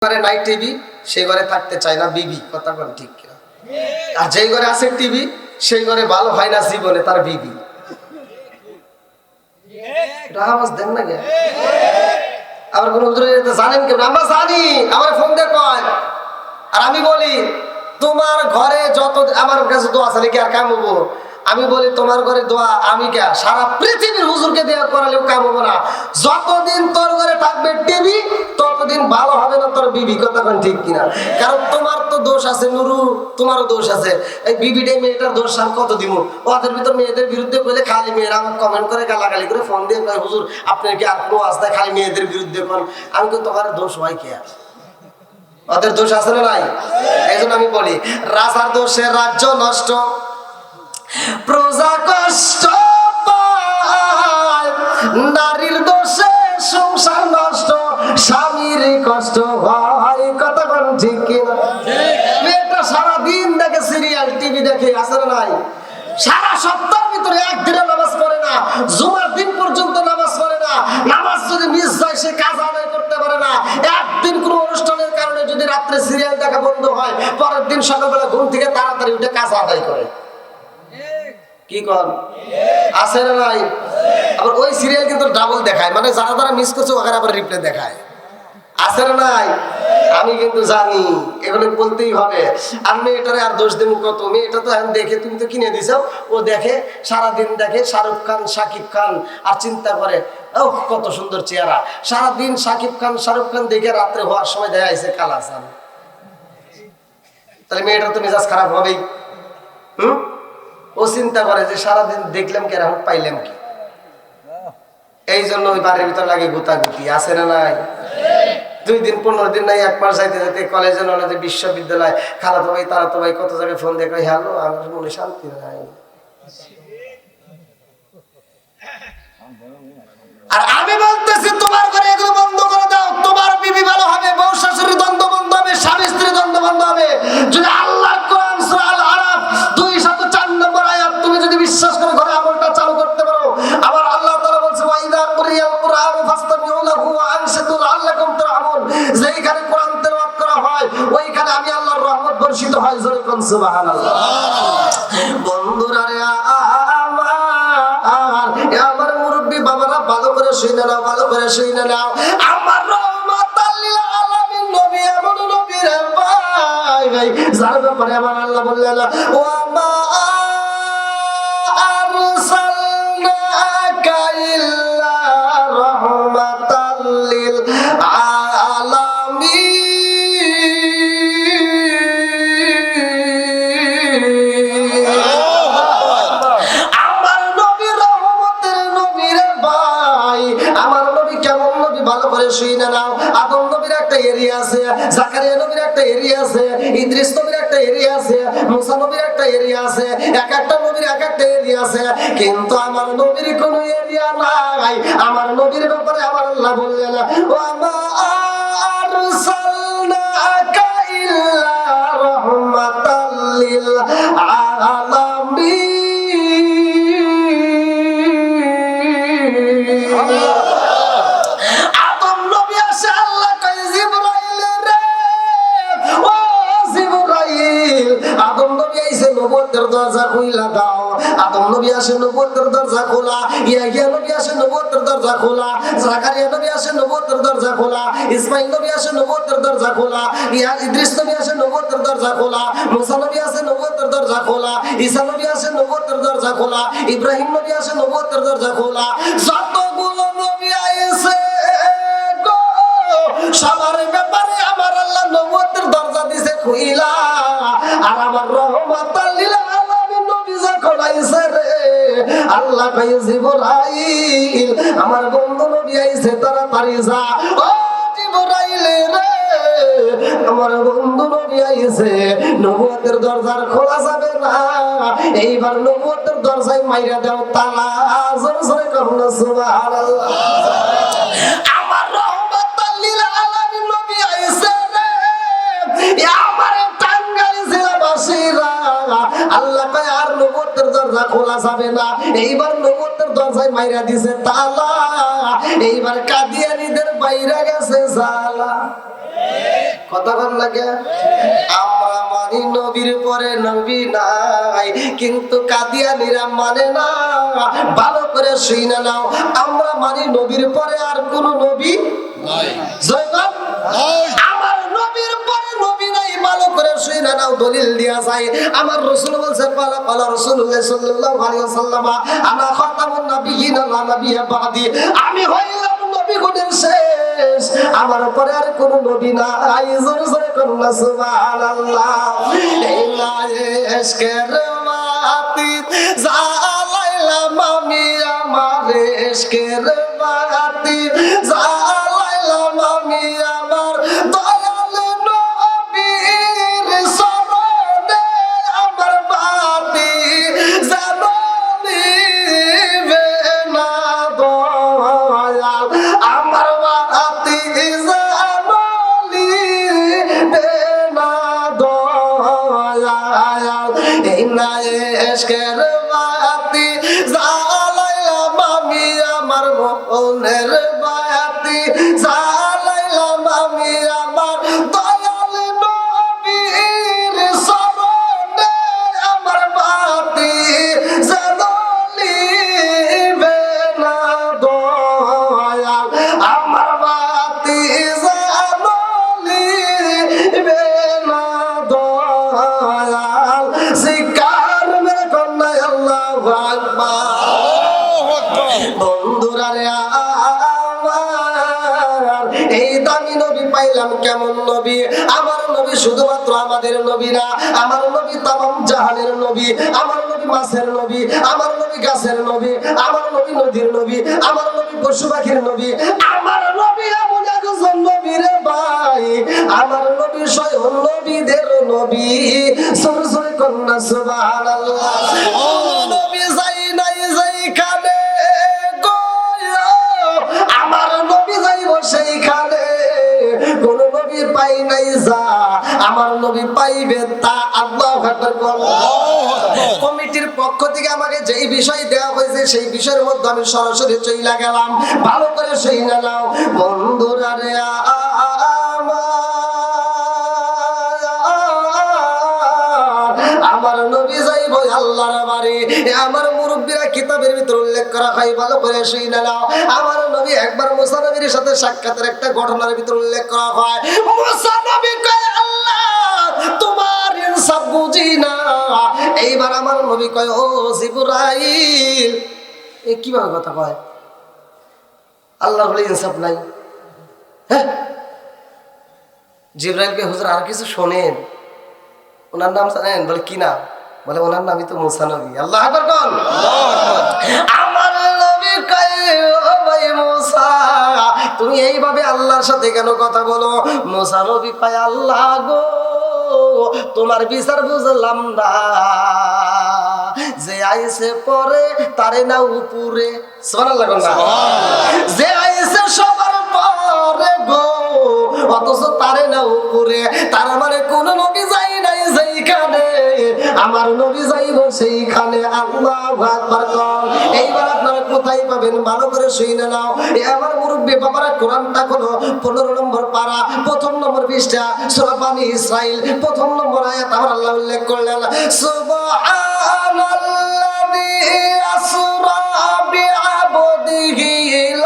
ঘরে নাই টিভি সেই ঘরে থাকতে চায় না বিবি, কথা কোন ঠিক কিনা? আর যেই ঘরে আছে টিভি সেই ঘরে ভালো হয় না জীবনে তার বিবি। আওয়াজ দেন না গে। আবার কোন জানেন কেন? আমরা জানি, আমার ফোন দিয়ে কয়। আর আমি বলি তোমার ঘরে যত আমার কাছে দোয়া আছে কি আর কাম হবো? আমি বলি তোমার ঘরে দোয়া আমি কে সারা পৃথিবীর হুজুরকে দেওয়া করালেও কাম হবো না। যতদিন তোর ঘরে থাকবে টিভি ততদিন ভালো হবে না তোর বিবি, কথা কোন ঠিক কিনা? কারণ তোমার তো দোষ আছে নুরু, তোমারও দোষ আছে। এই বিবিটাই মেয়েটার দোষ আর কত দিব? ওদের ভিতর মেয়েদের বিরুদ্ধে বলে খালি মেয়েরা আমার কমেন্ট করে গালাগালি করে ফোন দিয়ে কয় হুজুর আপনার কি আর কোনো আস্থা খালি মেয়েদের বিরুদ্ধে কোন? আমি তো তোমার দোষ হয় কে? ওদের দোষ আছে না নাই? এই জন্য আমি বলি রাজার দোষে রাজ্য নষ্ট, প্রজা কষ্ট পায়, নারীর দোষে সংসার নষ্ট, স্বামীর কষ্ট হয়, কথা কোন ঠিক কিনা? মেয়েটা সারাদিন দেখে সিরিয়াল টিভি দেখে, আছে না নাই? সারা সপ্তাহের ভিতরে একদিনও নামাজ পড়ে না, জুমার দিন পর্যন্ত নামাজ পড়ে না। নামাজ যদি মিস যায় সে কাজ আদায় করতে পারে না। একদিন কোনো অনুষ্ঠানের কারণে যদি রাত্রে সিরিয়াল দেখা বন্ধ হয়, পরের দিন সকালবেলা ঘুম থেকে তাড়াতাড়ি উঠে কাজ আদায় করে। কি কর আছে না নাই? আবার ওই সিরিয়াল কিন্তু ডাবল দেখায়, মানে যারা যারা মিস করছে ওখানে আবার রিপ্লে দেখায়, আছে না নাই? আমি কিন্তু জানি এগুলো বলতেই হবে। আর মেয়েটারে আর দোষ দেবো কত? মেয়েটা তো এখন দেখে, তুমি তো কিনে দিছো, ও দেখে সারাদিন দেখে শাহরুখ খান শাকিব খান আর চিন্তা করে ও কত সুন্দর চেহারা। সারাদিন শাকিব খান শাহরুখ খান দেখে রাত্রে হওয়ার সময় দেখা যাচ্ছে কালাচান। তাহলে মেয়েটার তো মেজাজ খারাপ হবেই। ও চিন্তা করে যে সারাদিন দেখলাম কি আর পাইলাম কি? এই জন্য ওই বাড়ির ভিতর লাগে গুতাগুতি, আছে না নাই? 2 দিন 15 দিন নাই, 1 মাস যাইতে যাইতে কলেজে নলেজে বিশ্ববিদ্যালয় খালাতো ভাই তারাতো ভাই কত জায়গায় ফোন দিয়ে কই হ্যালো, আমার মনে শান্তি নাই। আর আমি বলতেছি তোমার ঘরে এগুলো বন্ধ করে দাও, তোমার বিবি ভালো হবে, বউ শাশুড়ি দ্বন্দ্ব বন্ধ হবে, স্বামী স্ত্রী দ্বন্দ্ব বন্ধ হবে। যদি আল্লাহ কোরআন সূরা আল আরাফ 204 নম্বর আয়াত তুমি যদি বিশ্বাস করে ঘরে আমলটা চালু করতে পারো, আবার আল্লাহ তাআলা বলছে ওয়া ইযা কুরিয়াল কুরআন ফাসতামিউ লাহু ওয়া আনসিতু লাআল্লাকুম তুরহামুন। যেইখানে কোরআন তেলাওয়াত করা হয় ওইখানে আমি আল্লাহর রহমত বর্ষিত হয়। জোরে কোন সুবহানাল্লাহ। বন্ধুরা রে আমার মুরব্বি বাবারা ভালো করে শুনে নাও, ভালো করে শুনে নাও। আমার রহমাতাল লিল আলামিন নবী এমন নবী রে ভাই, যার ব্যাপারে আমার আল্লাহ বললেন ওয়া মা আরসালনাকা ইল্লা রাহমাতাল লিল আলামিন। আদম নবীর একটা এরিয়া আছে, জাকারিয়া নবীর একটা এরিয়া আছে, ইদ্রিস নবীর একটা এরিয়া আছে, মুসা নবীর একটা এরিয়া আছে, এক একটা নবীর এক একটা এরিয়া আছে। কিন্তু আমার নবীর কোনো এরিয়া নাই। আমার নবীর ব্যাপারে আমার আল্লাহ বললেন ওয়া মা আরসালনাকা ইল্লা রাহমাতাল লিল আলামিন। আদম নবী আইছে নবুয়তের দরজা খুইলা দাও। আদম নবী আসে নবুয়তের দরজা খোলা, ইয়াহিয়া নবী আসে নবুয়তের দরজা খোলা, জাকারিয়া নবী আসে নবুয়তের দরজা খোলা, ইসমাঈল নবী আসে নবুয়তের দরজা খোলা, ইদ্রিস নবী আসে নবুয়তের দরজা খোলা, মুসা নবী আসে নবুয়তের দরজা খোলা, ঈসা নবী আসে নবুয়তের দরজা খোলা, ইব্রাহিম নবী আসে নবুয়তের দরজা খোলা। যতগুলো নবী আইছে গো সবার ব্যাপারে আমার আল্লাহ নবুয়তের দরজা দিছে খুইলা। আর আমার রহমাতাল লিল আলামিন নবী যখন আইছে রে আল্লাহ কই জিবরাইল আমার বন্ধু নবী আইছে তাড়াতাড়ি যা। ও জিবরাইল রে আমার বন্ধু নবী আইছে, নবুয়তের দরজা খোলা যাবে না, এইবার নবুয়তের দরজায় মাইরা দাও তালা। জোরে জোরে করুন সুবহানাল্লাহ। আমার রহমাতাল লিল আলামিন নবী আইছে রে আমার আল্লাহ কয় আর নবুয়তের দরজা খোলা যাবে না, এইবার নবুয়তের দরজায় মাইরা দিছে তালা। এইবার কাদিয়ানীদের বাইরে গেছে জালা। কথা বল লাগে। আমরা মানি নবীর পরে নবী নাই, কিন্তু কাদিয়ানীরা মানে না। ভালো করে শুনে নাও, আমরা মানি নবীর পরে আর কোন নবী নাই। জয়গণ আমার নবীর পরে নবী নাই, ভালো করে শুনে নাও, দলিল দেয়া যায়। আমার রাসূল বলেছে পালা পালা রাসূলুল্লাহ সাল্লাল্লাহু আলাইহি ওয়াসাল্লাম আনা খাতামুন নাবিয়্যিন লা নাবিয়্যা বাদি, আমি হইলাম নবীগণের শেষ, আমার পরে আর কোন নবী নাই। জোরে জোরে করুন সুবহানাল্লাহ। এই লায়ে এশকের মাতি জালাইলাম আমি, আমার এশকের মাতি জালাইলাম আমি, আমার দয়াল নবীর শরণে আমার বাতি জ্বালিবে না দয়াল, আমার বাতি জ্বালিবে না দয়াল। এই না এশকের বাতি জ্বালাইলাম আমি, আমার মনের বাতি জ্বালাইলাম আমি, আমার দয়াল নবীর শরণে আমার বাতি জ্বালিবে না দয়াল, আমার বাতি জ্বালিবে না দয়াল। শিকার মেরে কন্যা আল্লাহু আকবার। বন্ধুরা রে আমার, এই দামি নবী পাইলাম কেমন নবী? আমার নবী শুধুমাত্র আমাদের নবী না, আমার নবী তামাম জাহানের নবী, আমার নবী মাছের নবী, আমার নবী গাছের নবী, আমার নবী নদীর নবী, আমার নবী পশু পাখির নবী, আমার নবী এমন একজন নবী রে ভাই, আমার নবী স্বয়ং নবীদের নবী। সরে সরে কন্যা সুবহানাল্লাহ। নবী যাই নাই যাইখানে গো, আমার নবী যাইব সেইখানে, কোন নবী পাই নাই যা আমার নবী পাইবে তা। আল্লাহু আকবার। কমিটির পক্ষ থেকে আমাকে যেই বিষয় দেওয়া হয়েছে সেই বিষয়ের মধ্যে আমি সরাসরি চইলা গেলাম। ভালো করে শুনে নাও বন্ধুরা রে আমার নবী যাইব আল্লাহর বাড়ি। আমার মুরব্বীরা কিতাবের ভিতর উল্লেখ করা হয়, ভালো করে শুনে নাও। আমার নবী একবার মুসা নবীর সাথে সাক্ষাতের একটা ঘটনার ভিতর উল্লেখ করা হয়। মুসা নবী কয় আল্লাহ তোমার ইনসাফ বুঝি না। এইবার আমার নবী কয় ও জিবরাইল, এ কিভাবে কথা কয়? আল্লাহর বলে ইনসাফ নাই? হ্যাঁ, জিবরাইলকে হুজুর আর কিছু শোনেন, ওনার নাম জানেন? বলে কি নাম? বলে ওনার নামই তো মুসা নবী। আল্লাহু আকবার কোন? আমার নবী কয় ও ভাই মুসা, তুমি এইভাবে আল্লাহর সাথে কেন কথা বলো? মুসা নবী কয় আল্লাহ গো, তোমার বিচার বুঝলাম না, যে আইছে পরে তারে না উপরে। সুবহানাল্লাহ কোন? যে আইছে সবার পরে গো, অথচ তারে না উপরে। তার মানে কোন নবী যাই নাই যেইখানে, আমার নবী যাইব সেইখানে। আল্লাহু আকবার। এইবার আপনারা কোথায় পাবেন? ভালো করে শুনে নাও। আমার মুরব্বী বাবারা কোরআনটা হলো 15 নম্বর পারা, 1ম নম্বর পৃষ্ঠা, সূরা বানী ইসরাইল, 1ম নম্বর আয়াত আমার আল্লাহ উল্লেখ করলেন, সুবহানাল্লাযী আসরা বিআবদিহি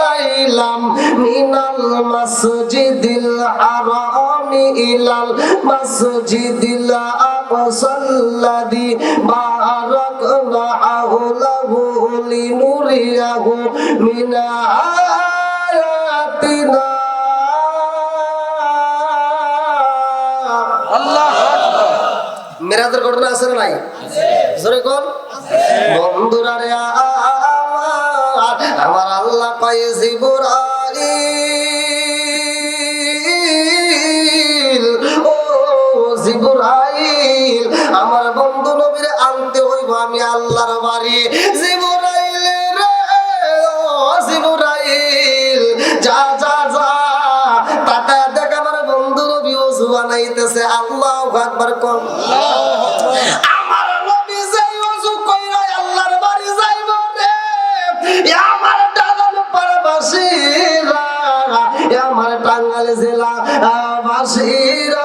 লাইলাম মিনাল মাসজিদিল হারামি ইলাল মাসজিদিল আকসাল্লাযী বারাকনা হাওলাহু লিনুরিয়াহু মিন আয়াতিনা। আল্লাহু আকবার। মিরাজের ঘটনা আছে না নাই? জোরে কোন? বন্ধুরা রে আমার আল্লাহ কয় জিবরাইল, ও জিবরাইল, আমার বন্ধু নবীরে আনতে হইব আমি আল্লাহর বাড়ি। জিবরাইল রে ও জিবরাইল, যা যা যা টাকা দেখ আমার বন্ধু নবী ওযু বানাইতেছে। আল্লাহু আকবার কোন? আমার নবী যাই ওযু কইরা আল্লাহর বাড়ি যাইব রে, আমার টাঙ্গাইল পাড়াবাসীরা, আমার টাঙ্গাইল জেলা বাসীরা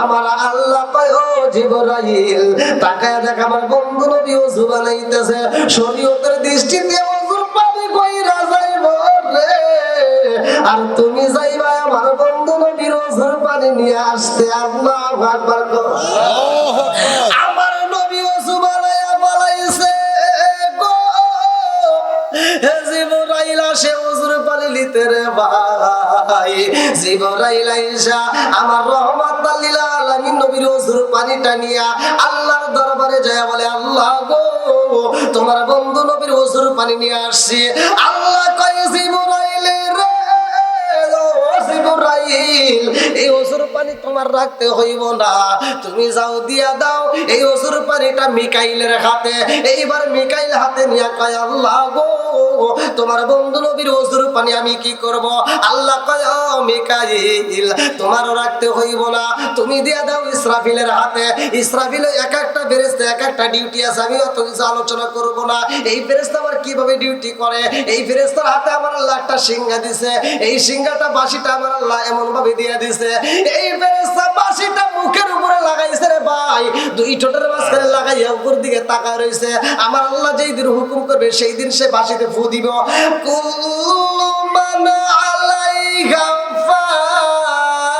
আমার আল্লাহ কয় ও জিবরাইল তাকায় দেখ আমার বন্ধু নবী ওযু বানাইতেছে শরীয়তের দৃষ্টিতে ওযুর পানি কইরা যাইব রে আর তুমি যাইবা আমার বন্ধু নবীর ওযুর পানি নিয়ে আসতে আল্লাহু আকবার আমার নবী ওযু বানায়া বলাইছে গো হে জিবরাইল আসে ওযুর পানি নিতে রে ভাই জিবরাইল আইসা আমার রহমাতুল লিল আলামিন নবীর ওযুর পানিটা নিয়া আল্লাহর দরবারে যায় বলে আল্লাহ গো তোমার বন্ধু নবীর ওযুর পানি নিয়ে আসছে আল্লাহ কয় জিবরাইল রে জিবরাইল এই ওযুর পানি তোমার রাখতে হইব না তুমি যাও দিয়া দাও এই ওযুর পানিটা মিকাইলের হাতে এইবার মিকাইল হাতে নিয়া কয় আল্লাহ গো তোমার বন্ধু নবীর ওযুর পানি আমি কি করব আল্লাহ কয় ও মিকাইল তোমারও রাখতে হইব না তুমি দিয়া দাও ইসরাফিলের হাতে ইসরাফিল এক একটা ফেরেশতা এক একটা ডিউটি আছে আমি অত কিছু আলোচনা করব না এই ফেরেশতা আবার কিভাবে ডিউটি করে এই ফেরেশতার হাতে আমার আল্লাহ একটা সিংহা দিয়েছে এই সিংহাটা বাঁশিটা আমার আল্লাহ এমন ভাবে দিয়ে দিয়েছে এই ফেরেশতা বাঁশিটা মুখের উপরে লাগাইছে রে ভাই দুই ঠোঁটের মাঝখানে লাগাইয়া উপর দিকে তাকায় রইছে আমার আল্লাহ যেই দিন হুকুম করবে সেই দিন সে বাঁশিতে ফু দিব কুল্লু মান আলাইহা ফান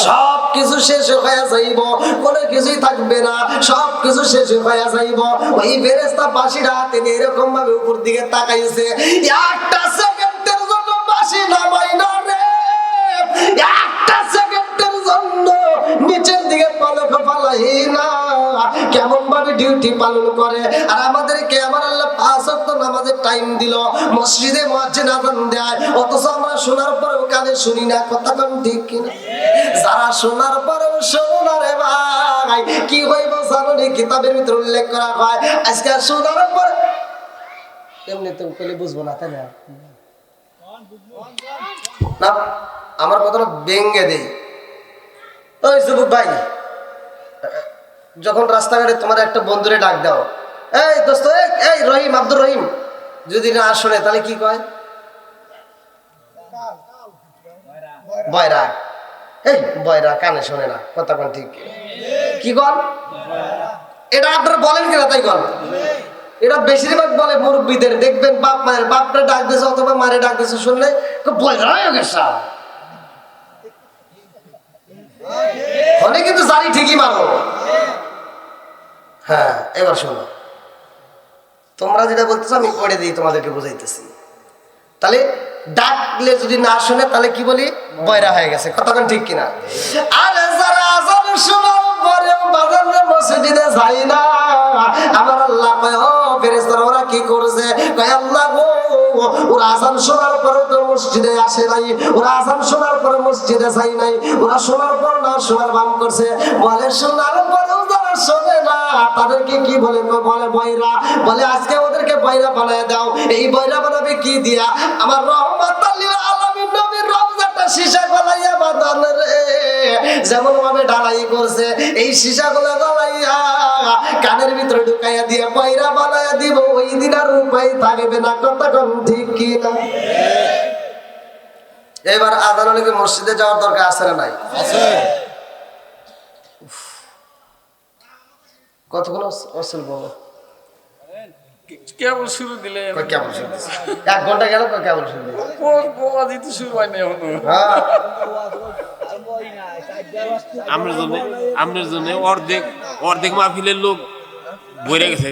সব কিছু শেষ হয়ে যাইব কোনো কিছুই থাকবে না সব কিছু শেষ হয়ে যাইব ওই ফেরেশতা বাঁশিটা হাতে নিয়ে এরকম ভাবে উপর দিকে তাকাইছে একটা সেকেন্ডের জন্য বাঁশি নামাই না রে একটা সেকেন্ডের জন্য নিচের দিকে পলক ফালাই না কেমন ভাবে ডিউটি পালন করে আর আমাদেরকে আমার আল্লাহ 5 ওয়াক্ত নামাজের টাইম দিল মসজিদে মুয়াজ্জিন আযান দেয় অথচ আমরা শোনার পরেও কানে শুনি না কথা কোন ঠিক কিনা যারা শোনার পরেও শোনো না রে ভাই কি হইব জানো নি কিতাবের ভিতর উল্লেখ করা হয় আজকে শোনার পর এমনি তো কইলে বুঝবো না তাই না না আমার কথাটা ভেঙে দেই ওই যুবক ভাই যখন রাস্তাঘাটে তোমার একটা বন্ধুরে ডাক দাও এই দোস্ত এই রহিম আব্দুর রহিম যদি না শুনে তাহলে কি কয় বয়রা এই বয়রা কানে শোনে না কথা কোন ঠিক কি কর এটা আপনারা বলেন কিনা তাই কর এটা বেশিরভাগ বলে মুরব্বীদের দেখবেন বাপ মায়ের বাপরে ডাক দিয়েছে অথবা মারে ডাক দিয়েছে শুনলে বয়রা হয়ে গেছে অনেক কিন্তু জানি ঠিকই মানো হ্যাঁ এবার শোনো তোমরা যেটা বলতেছো আমি পড়ে দিই তোমাদেরকে বুঝাইতেছি তাহলে ডাকলে যদি না শুনে তাহলে কি বলি বয়রা হয়ে গেছে কতক্ষণ ঠিক কিনা আরে যারা আযান শোনার পরে বাজারে মসজিদে যায় না আমার আল্লাহ কয় ও ফেরেশতারা ওরা কি করছে কয় আল্লাহ গো ওরা আযান শোনার পরে তো মসজিদে আসে নাই ওরা আযান শোনার পরে মসজিদে যায় নাই ওরা শোনার পর না শোনার ভান করছে বলে শোনার পরেও যারা শোনে না তাদেরকে কি বলে বলে বয়রা বলে আজকে ওদেরকে বয়রা বানায় দাও এই বয়রা বানাবে কি দিয়া আমার রহমাতুল লিল আলামিন নবীর রওজাটা সীসা গলাইয়া বাঁধান রে যেমন ভাবে ঢালাই করছে এই সীসাগুলো গলাইয়া কানের ভিতরে ঢুকাইয়া দিয়ে বয়রা বানায়া দিব ওই দিন আর উপায় থাকবে না কথা কোন ঠিক কি না এবার আযান হলে কি মসজিদে যাওয়ার দরকার আছে না নাই আছে কতক্ষণ অসল বলো কেবল শুরু দিলে কেবল শুরু 1 ঘন্টা গেল কেবল শুরু দিলে ওয়াজ তো শুরু হয় না এখনো আমনের জন্য অর্ধেক মাহফিলের লোক বইরে গেছে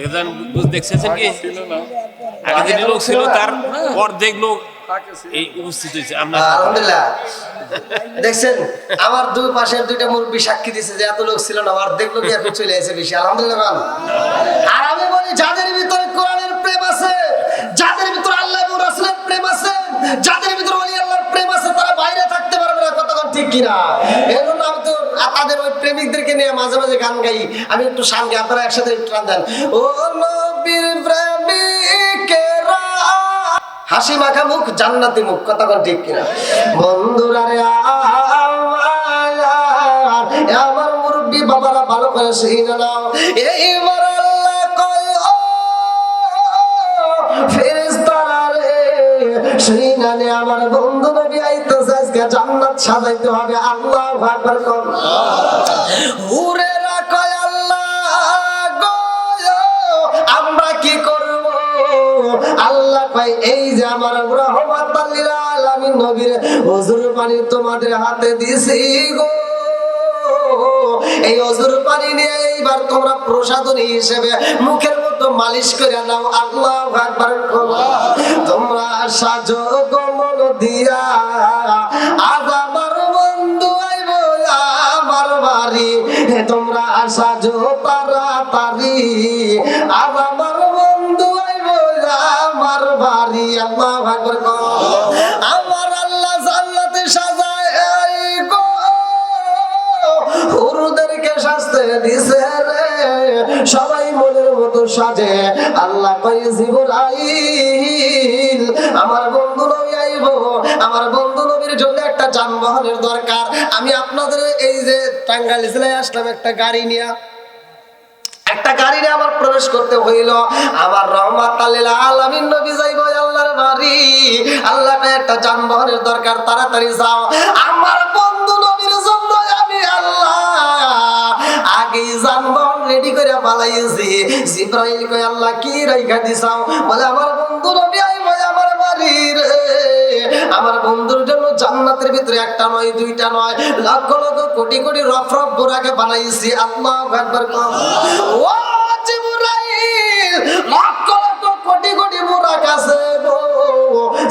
বুঝ দেখছেন কি আগে যে লোক ছিল তার অর্ধেক লোক এই উপস্থিত হয়েছে আলহামদুলিল্লাহ দেখছেন আমার দুই পাশের দুইটা মুরব্বি সাক্ষী দিছে যে এত লোক ছিল না অর্ধেক লোক এখন চলে এসে বেশি আলহামদুলিল্লাহ আর আমি বলি যাদের ভিতরে কোরআনের প্রেম আছে যাদের ভিতরে আল্লাহ এবং রাসূলের প্রেম আছে যাদের ভিতরে ওলি আল্লাহর প্রেম আছে তারা বাইরে থাকতে পারবে না কথা ঠিক কিনা এজন্য আমি তো তাদের ওই প্রেমিকদেরকে নিয়ে মাঝে মাঝে গান গাই আমি একটু শান গাই আপনারা একসাথে একটু গান দেন ও নবীর প্রেমিকেরা হাসি মাখা মুখ জান্নাতি মুখ কথা ঠিক কিনা বন্ধুরা রে আমার মুরব্বি বাবারা ভালো করে শুনে নাও এইবার আল্লাহ কয় ও ফেরেশতারা রে সেইখানে আমার বন্ধু নবী আইতেছে আজকে জান্নাত সাজাইতে হবে আল্লাহু আকবার কোন হুরেরা কয় আল্লাহ গো আমরা কি করব আল্লাহ কয় এই যে আমার রাহমাতাল লিল আলামিন নবীর হুজুর পানি তোমাদের হাতে দিছি গো এই হুজুর পানি নিয়ে এইবার তোমরা প্রসাদনী হিসেবে মুখের মধ্যে মালিশ করে নাও আল্লাহু আকবার তোমরা সাজো কমল দিয়া আজ আমার বন্ধু আইব আমার বাড়ি তোমরা সাজো তাড়াতাড়ি আজ আমার বন্ধু আইব আমার বাড়ি আল্লাহু আকবার আমার আল্লাহ জান্নাতে সাজায় গো হুরুদেরকে সাজতে দিছে রে সবাই মনের মতো সাজে আল্লাহ কয় জিবরাইল আমার বন্ধু নবী আইব আমার বন্ধু নবীর জন্য একটা যানবাহনের দরকার আমি আপনাদের এই যে টাঙ্গাইল জেলায় আসলাম একটা গাড়ি নিয়ে আমার প্রবেশ করতে হইল আমার রাহমাতাল লিল আলামিন নবী যাইব আল্লাহর বাড়ি আল্লাহ একটা যানবাহনের দরকার তাড়াতাড়ি যাও আমার বন্ধু নবীর জন্য আমি আল্লাহ আগে যানবাহন রেডি করে পালাইছি জিবরাইল কয় আল্লাহ কি রাইখা দিছাও বলে আমার বন্ধু নবী আইব আমার বাড়ি রে আমার বন্ধুর জন্য জান্নাতের ভিতরে একটা নয় দুইটা নয় লক্ষ লক্ষ কোটি কোটি রফরফ বোরাকে বানাইছি আল্লাহু আকবার ও জিবরাইল লক্ষ লক্ষ কোটি কোটি বোরাক আছে গো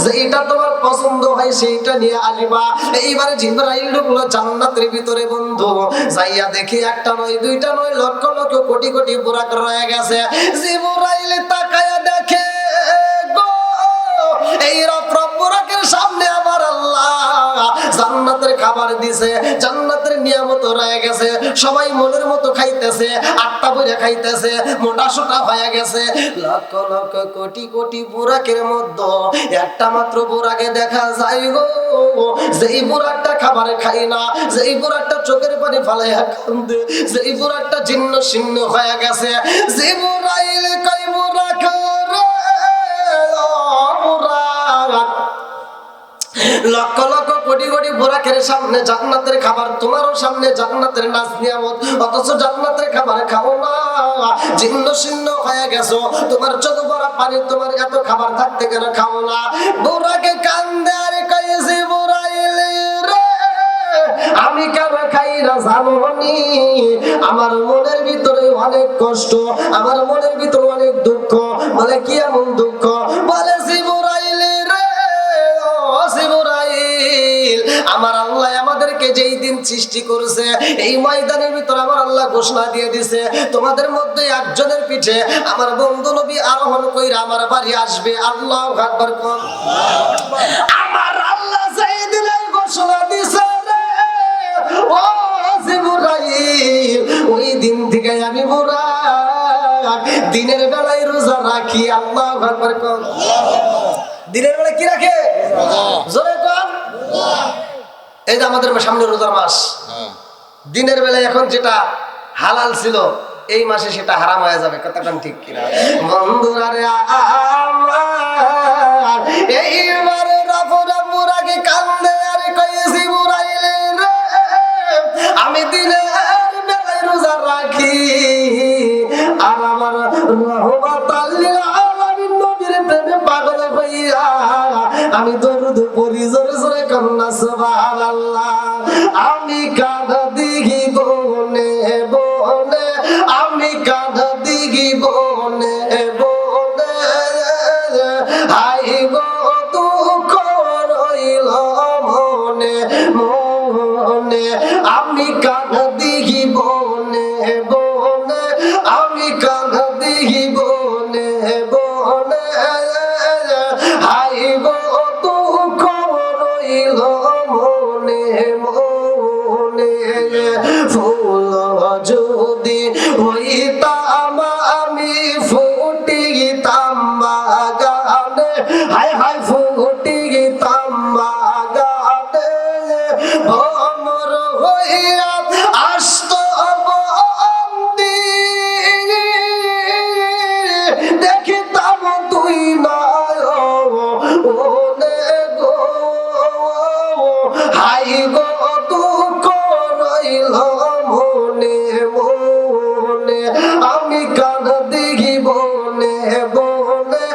যেটা তোমার পছন্দ হয় সেইটা নিয়ে আসবা এইবারে জিবরাইল ঢুকলো জান্নাতের ভিতরে বন্ধু যাইয়া দেখি একটা নয় দুইটা নয় লক্ষ লক্ষ কোটি কোটি বোরাক রয়ে গেছে জিবরাইল তাকায়া দেখে গো এই রফরফ বোরাকের সামনে আমার আল্লাহ জান্নাতের খাবার দিছে জান্নাতের নিয়ামত রয়ে গেছে সবাই মনের মতো খাইতেছে আটটা বইরা খাইতেছে মোটা সোটা হয়ে গেছে লক্ষ লক্ষ কোটি কোটি বুরাকের মধ্যে একটা মাত্র বুরাকে দেখা যায় গো যেই বুরাকটা খাবারে খাই না যেই বুরাকটা চোখের পানি ফালাইয়া কান্দে যেই বুরাকটা জীর্ণ শীর্ণ হয়ে গেছে জিবরাইল কই বুরাক রে বুরাক লক্ষ লক্ষ কোটি কোটি বোরাকের সামনে জান্নাতের খাবার তোমারও সামনে জান্নাতের নাজ নিয়ামত অথচ জান্নাতের খাবার খাও না জীর্ণ শীর্ণ হয়ে গেছো তোমার চোখ ভরা পানি তোমার এত খাবার থাকতে কেন খাও না বোরাকে কান্দে আর কই জিবরাইল রে আমি কেন খাই না জানোনি আমার মনের ভিতরে অনেক কষ্ট আমার মনের ভিতরে অনেক দুঃখ বলে কি এমন দুঃখ বলে জিবরাইল রে ও জিবরাইল আমার আল্লাহ আমাদেরকে যেই দিন সৃষ্টি করেছে এই ময়দানের ভিতর আমার আল্লাহ ঘোষণা দিয়ে দিয়েছে তোমাদের মধ্যে একজনের পিঠে আমার বন্ধু নবী আরোহণ কইরা আমার বাড়ি আসবে আল্লাহু আকবার কোন আমার আল্লাহ যেই দিন ঘোষণা দিয়েছে ও জিবরাইল ওই দিন থেকে আমি বুরাক দিনের বেলায় রোজা রাখি আল্লাহু আকবার কোন দিনের বেলা কি রাখে জোরে কোন এই যে আমাদের সামনে রোজার মাস দিনের বেলায় এখন যেটা হালাল ছিল এই মাসে সেটা হারাম হয়ে যাবে কথাটা ঠিক কিনা বন্ধুরা রে আমার এইবারে রাফুরা বুরাকে কান্দে আর কই জিবরাইল রে আমি দিনের বেলায় রোজা রাখি আর আমার রাহমাতাল লিল আলামিন নবীর প্রেমে পাগল হইয়া আমি দরুদ পড়ি জোরে জোরে কান্না সুবহানাল্লাহ আমি কাঁদা দিঘি বনে বনে আমি কাঁদা দিঘি বনে বনে হাই গো দুঃখ রইল মনে মনে আমি কাঁদা দিঘি বনে বনে আমি কাঁদা দিঘি বনে বনে হাই গো দুঃখ রইল মনে মনে হাই গো দুঃখ রইল মনে মনে, আমি কান্দি বনে বনে,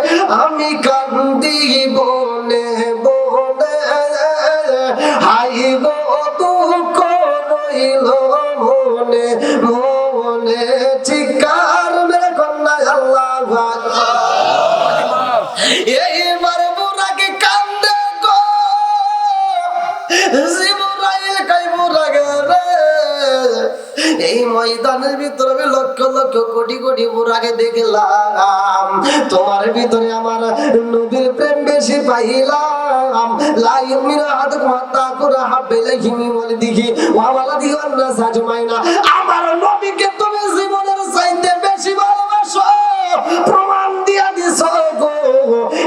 আমি কান্দি বনে বনে, হাই গো দুঃখ রইল মনে মনে। চিৎকার মেরে কন্যা আল্লাহু আকবার। এইবার বুড়াকে কান্দে গো জিবরাইল কই বুড়াকে রে। এই ময়দানের ভিতরে আমি লক্ষ লক্ষ কোটি কোটি বুড়াকে দেখলাম, তোমার ভিতরে আমার নবীর প্রেম বেশি পাইলাম। লা ইউমিনু আহাদুকুম হাত্তা আকুনা হাব্বা ইলাইহি মিন ওয়ালিদিহি ওয়া ওয়ালাদিহি ওয়ান নাস আজমাইনা। আমার নবীকে তুমি জীবনের চাইতে বেশি ভালোবাসো, প্রমাণ দিয়া দিছো গো।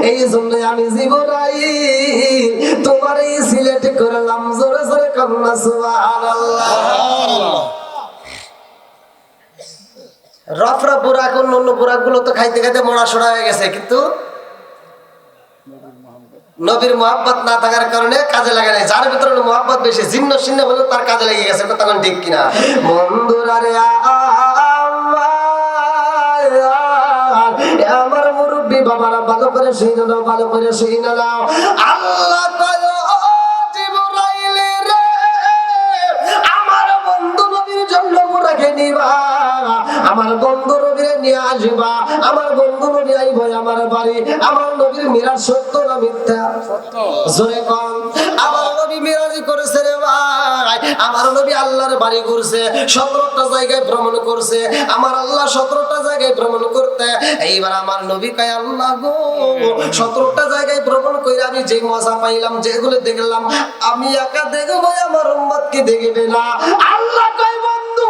এই জন্য আমি জিবরাইল তোমার এই সিলেক্ট করলাম। জোরে জোরে কান্না সুবহানাল্লাহ। রফরা বুরাক অন্য বুরাক গুলো তো খাইতে খাইতে মরা সরা হয়ে গেছে, কিন্তু নবীর মোহাব্বত না থাকার কারণে কাজে লাগে নাই। যার ভিতরে মোহাব্বত বেশি, জীর্ণ শীর্ণ হলো তার কাজে লেগে গেছে। তখন ঠিক কিনা বন্ধুরা রে, আমার মুরব্বী বাবারা ভালো করে শুনে নাও, ভালো করে শুনে নাও। আল্লাহ কয় জিবরাইল রে, আমার বন্ধু নবীর জন্য বুরাকে নিবা, আমার বন্ধু নবীরে নিয়ে আসবা। আমার বন্ধু নবী আইব আমার বাড়ি। আমার নবীর মিরাজ সত্য না মিথ্যা? জোরে কোন। আমার নবী মিরাজ করেছে রে ভাই। আমার নবী আল্লাহর বাড়ি করছে, 17টা জায়গায় ভ্রমণ করছে। আমার আল্লাহ 17টা জায়গায় ভ্রমণ করতে। এইবার আমার নবী কয় আল্লাহ গো, 17টা জায়গায় ভ্রমণ করে আমি যে মজা পাইলাম, যেগুলো দেখলাম, আমি একা দেখবো, আমার উম্মতকে দেখবে না। আল্লাহ কয় বন্ধু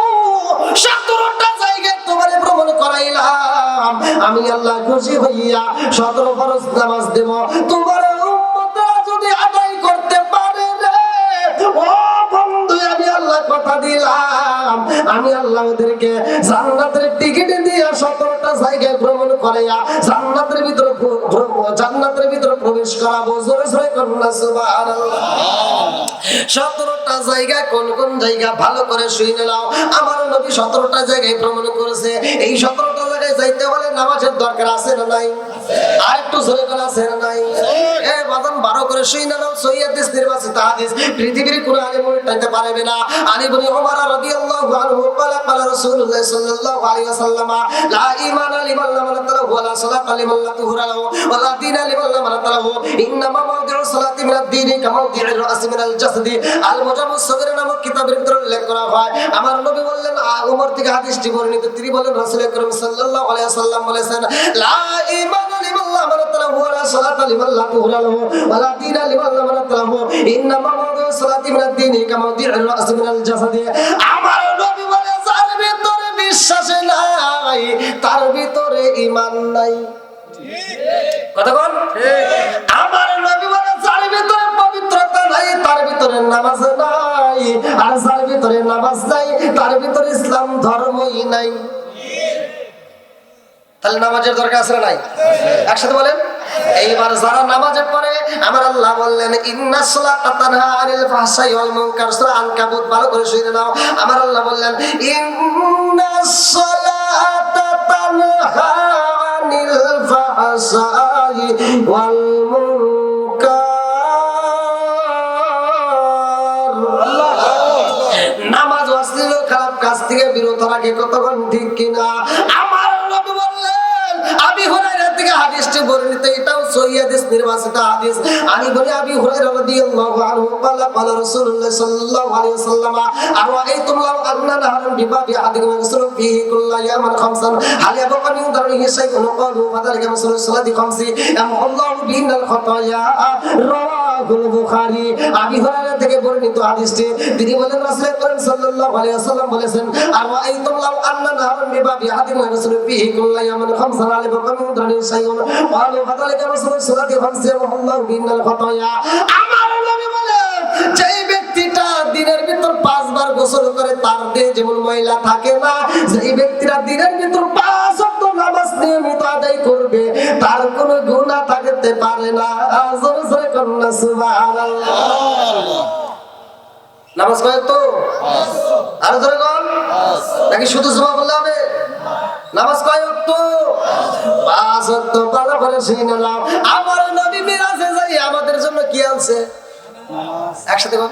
17টা জায়গায় তোমারে ভ্রমণ করাইলাম, আমি আল্লাহ খুশি হইয়া 17 ফরজ নামাজ দেব। তোমার উম্মতরা যদি আদায় করতে পারে রে, ও বন্ধু আমি আল্লাহ কথা দিলাম, আমি আল্লাহ ওদেরকে জান্নাতের টিকিট দিয়ে 17টা জায়গায় ভ্রমণ করাইয়া জান্নাতের ভিতরে প্রবেশ করাবো। জোরে জোরে কন্যা সুবহানাল্লাহ। 17টা জায়গা কোন কোন জায়গা ভালো করে শুনে নাও। আমার নবী 17টা জায়গায় ভ্রমণ করেছে। এই 17টা জায়গায় যাইতে হলে নামাজের দরকার আছে না নাই? আর একটু জোরে করে আছে না নাই? এই বাদাম 12 করে শুনে নাও। সহিহ হাদিস, নির্বাচিত হাদিস, পৃথিবীর কোন আলেম উল্টাইতে পারবে না। আলী ইবনে উমর রাদিয়াল্লাহু আনহু ক্বালা ক্বালা রাসূলুল্লাহ সাল্লাল্লাহু আলাইহি ওয়াসাল্লাম লা ঈমানা লিমান লা মানাতাহু ওয়া লা সালাতা লিমান লা তুহরাহু ওয়া লা দীনা লিমান লা মানাতাহু ইন্নামা মাওদিউ সালাতি মিনাদ দীনি কামাওদিউর রাসি মিনাল জাসাদি। আল মুজাম্মুস সগীর নামক কিতাবের ভিতরে উল্লেখ করা হয়। আমার নবী বললেন, উমর থেকে হাদিসটি বর্ণিত, তিনি বলেন রাসূল আকরাম সাল্লাল্লাহু আলাইহি ওয়াসাল্লাম বলেছেন, লা ঈমানা লিমান লা মানাতাহু ওয়া লা সালাতা লিমান লা তুহরাহু ওয়া লা দীনা লিমান লা মানাতাহু ইন্নামা মাওদিউ সালাতি মিনাদ দীনি কামাওদিউর রাসি মিনাল জাসাদি। আমার নবী বলে, যার ভিতরে বিশ্বাস নাই তার ভিতরে ঈমান নাই। কথা বল। আমার নবী বলে, যার ভিতরে পবিত্রতা নাই তার ভিতরে নামাজ নাই, আর যার ভিতরে নামাজ নাই তার ভিতরে ইসলাম ধর্মই নাই। তাহলে নামাজের দরকার আছে না নাই? একসাথে বলেন। এইবার যারা নামাজে পড়ে, আমার আল্লাহ বললেন ইন্নাস সালাতা তানহা আনিল ফাহশাই ওয়াল মুনকার। সূরা আনকাবুত ভালো করে শুনে নাও। আমার আল্লাহ বললেন ইন্নাস সালাতা তানহা আনিল ফাহশাই ওয়াল মুনকার। নামাজ অশ্লীল খারাপ কাজ থেকে বিরত রাখে। কতক্ষণ ঠিক কিনা? আমার নবী বললেন, আবি হুরায়রা থেকে হাদিসটি বর্ণিত, এটাও সহিহ হাদিস, নির্বাচিত হাদিস। আমি বলি আবি হুরায়রা রাদিয়াল্লাহু আনহু ক্বালা ক্বালা রাসূলুল্লাহ সাল্লাল্লাহু আলাইহি ওয়াসাল্লাম আরাআইতুম লাউ আন্না নাহারান বিবাবি আহাদিকুম ইয়াসরু ফীহি কুল্লা ইয়ামান খামসান হাল ইয়াবকা মিন দারিহি শাইউন ক্বালু ফাযালিকা মাসালু সালাতি খামসি ইয়ামহুল্লাহু বিহিল খাতায়া। রাওয়াহুল বুখারী। আবি হুরায়রা থেকে বর্ণিত হাদিসটি, তিনি বলেন রাসূল আকরাম সাল্লাল্লাহু আলাইহি ওয়াসাল্লাম বলেছেন, আরাআইতুম লাউ আন্না নাহারান বিবাবি আহাদিকুম ইয়াসরু ফীহি কুল্লা ইয়ামান খামসান হাল ইয়াবকা মিন দারিহি শাইউন ক্বালু ফাযালিকা মাসালু সালাতি খামসি ইয়ামহুল্লাহু বিহিল খাতায়া। আমার নবী বলেন, যেই ব্যক্তিটা দিনের ভিতর 5 বার গোসল করে তার দেহে যেমন ময়লা থাকে না, যেই ব্যক্তিরা দিনের ভিতর 5 ওয়াক্ত নামাজ নিয়মিত আদায় করবে তার কোনো গুনাহ থাকতে পারে না। জোরে জোরে কন্যা সুবহানাল্লাহ। নামাজ কয় তো আরো ধরে কোন নাকি শুধু জুমা বললে হবে? নামাজ কয় তো 5 ওয়াক্ত ভালো করে শুনে নাও। আমার নবী মিরাজে যাই আমাদের জন্য কি আনছে? একসাথে বল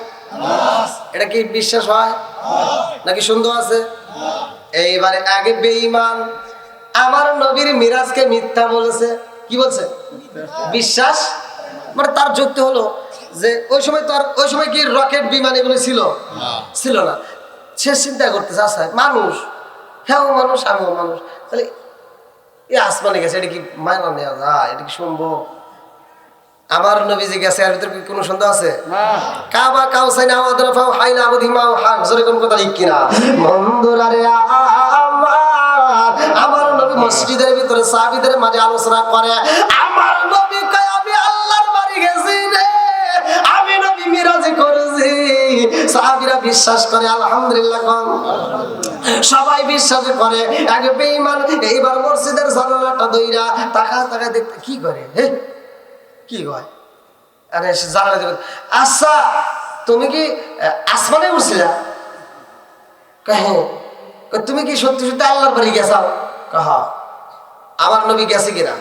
এটা কি বিশ্বাস হয় নাকি সন্দেহ আছে? এইবারে আগে বেঈমান আমার নবীর মিরাজকে মিথ্যা বলেছে। কি বলছে? বিশ্বাস মানে তার যুক্তি হলো যে ওই সময় কি রকেট বিমান এগুলো ছিল ছিল না। সে চিন্তা করতেছে আচ্ছা মানুষ, হ্যাঁ মানুষ, আমিও মানুষ, তাহলে এই আসমানে গেছে, এটা কি মানা নেওয়া যায়? এটা কি সম্ভব? আমার নবীজি গেছে, এর ভিতরে কি কোনো সন্দেহ আছে? কাবা কাউসাইনা ওয়াদরাফাও হাইলা আবদিমাও হাক, জোরে কোন কথা ঠিক কিনা? বন্ধুরা রে আমার নবী মসজিদের ভিতরে সাহাবীদের মাঝে আলোচনা করে, আমার নবী কয় আমি আল্লাহর বাড়ি গেছি রে, আমি নবী মিরাজ করেছি। সাহাবীরা বিশ্বাস করে, আলহামদুলিল্লাহ কোন সবাই বিশ্বাস করে। আগে বেঈমান এইবার মসজিদের জানালাটা দইরা তাকা দেখতে কি করে, হে কি কয়? আরে জানালা দেবে, আচ্ছা তুমি কি আসমানে উঠছিলা? হ্যাঁ। তুমি কি সত্যি সত্যি আল্লাহর বাড়ি গেছাও? কহা আমার নবী গেছে কিনা